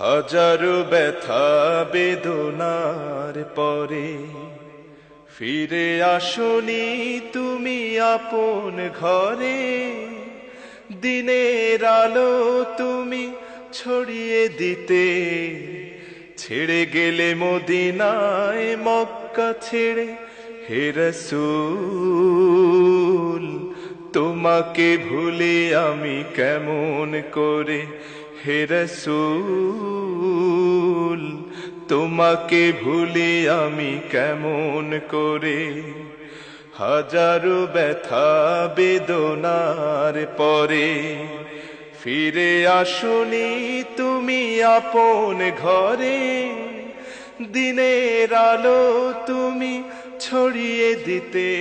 হাজারো ব্যথা বেদনার পরে ফিরে আসনি তুমি আপন ঘরে। দিনের আলো তুমি ছড়িয়ে দিতে ছেড়ে গেলে মদিনায় মক্কা ছেড়ে। হে রাসূল তোমাকে ভুলে আমি কেমন করে। হে রাসূল তোমাকে ভুলে আমি কেমন করে। হাজারো ব্যথা বেদনার পরে ফিরে আসনি তুমি আপন ঘরে। দিনের আলো তুমি ছড়িয়ে দিতে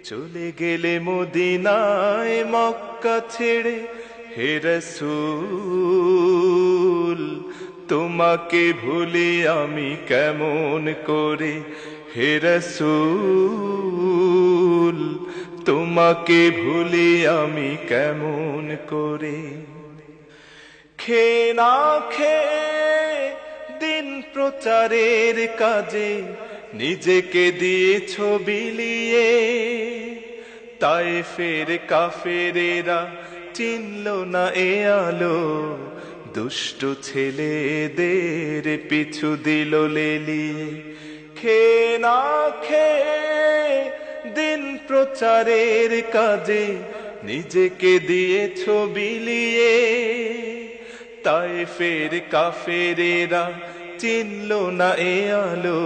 চলে গেলে মদিনায় মক্কা ছেড়ে। হে রাসূল তোমাকে ভুলে আমি কেমন করে। হে রাসূল তোমাকে ভুলে আমি কেমন করে। খেয়ে না খেয়ে দিন প্রচারের কাজে নিজেকে দিয়েছ বিলিয়ে। তায়েফের কাফেরেরা চিনল না এ আলো, দুষ্ট ছেলেদের পিছু দিল লেলিয়ে। খেয়ে না খেয়ে দিন প্রচারের কাজে নিজেকে দিয়েছ বিলিয়ে। তায়েফের কাফেরেরা চিনল না এ আলো,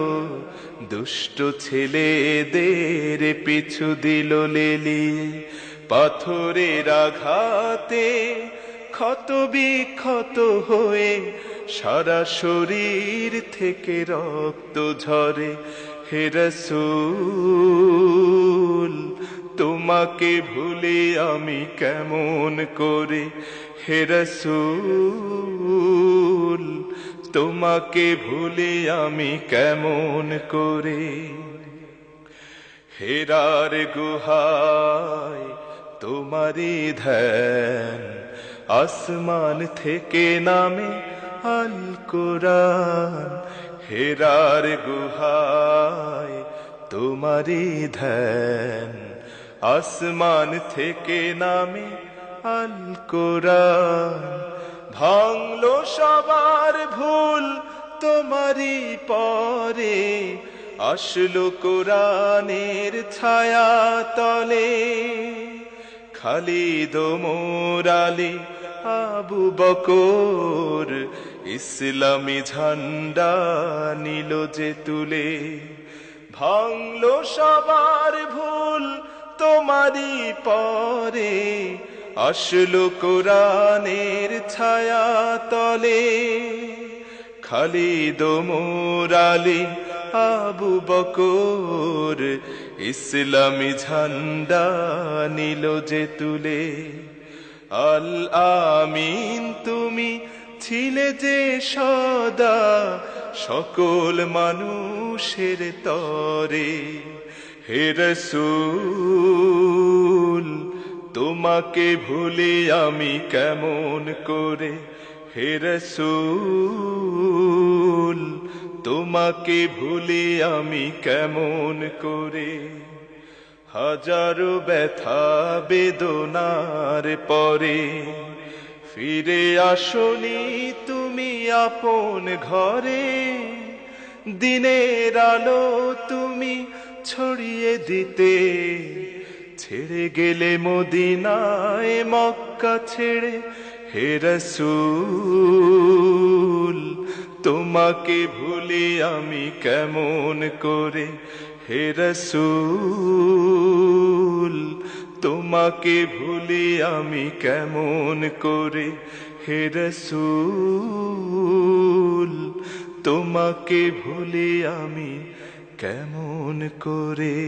দুষ্ট ছেলেদের পিছু দিল লেলিয়ে। পাথরের আঘাতে ক্ষত বিক্ষত হয়ে সারা শরীর থেকে রক্ত ঝরে। হে রাসূল তোমাকে ভুলে আমি কেমন করে। হে রাসূল তোমাকে ভুলে আমি কেমন করে। হেরার গুহায় তোমারি ধ্যান, আসমান থেকে নামে আল কোরআন। হেরার গুহায় তোমারি ধ্যান, আসমান থেকে নামে আল কোরআন। ভাঙলো সবার ভুল তোমারি পরে, আসলো কোরআনের ছায়া তলে। খালিদ ওমর আলী আবু বকর ইসলামী ঝান্ডা নিল যে তুলে। ভাঙলো সবার ভুল তোমারি পরে, আসলো কোরআনের ছায়া তলে। খালিদ ওমর আলী আবু বকর ইসলামী ঝান্ডা নিল যে তুলে। আল আমিন তুমি ছিলে যে সদা সকল মানুষের তরে। হে রাসূল তোমাকে ভুলে আমি কেমন করে। হে রাসূল তোমাকে ভুলে আমি কেমন করে। হাজারো ব্যথা বেদনার পরে ফিরে আসনি তুমি আপন ঘরে। দিনের আলো তুমি ছড়িয়ে দিতে ছেড়ে গেলে মদিনায় মক্কা ছেড়ে। হে রাসূল তোমাকে ভুলে আমি কেমন করে। হে রাসূল তোমাকে ভুলে আমি কেমন করে। হে রাসূল তোমাকে ভুলে আমি কেমন করে।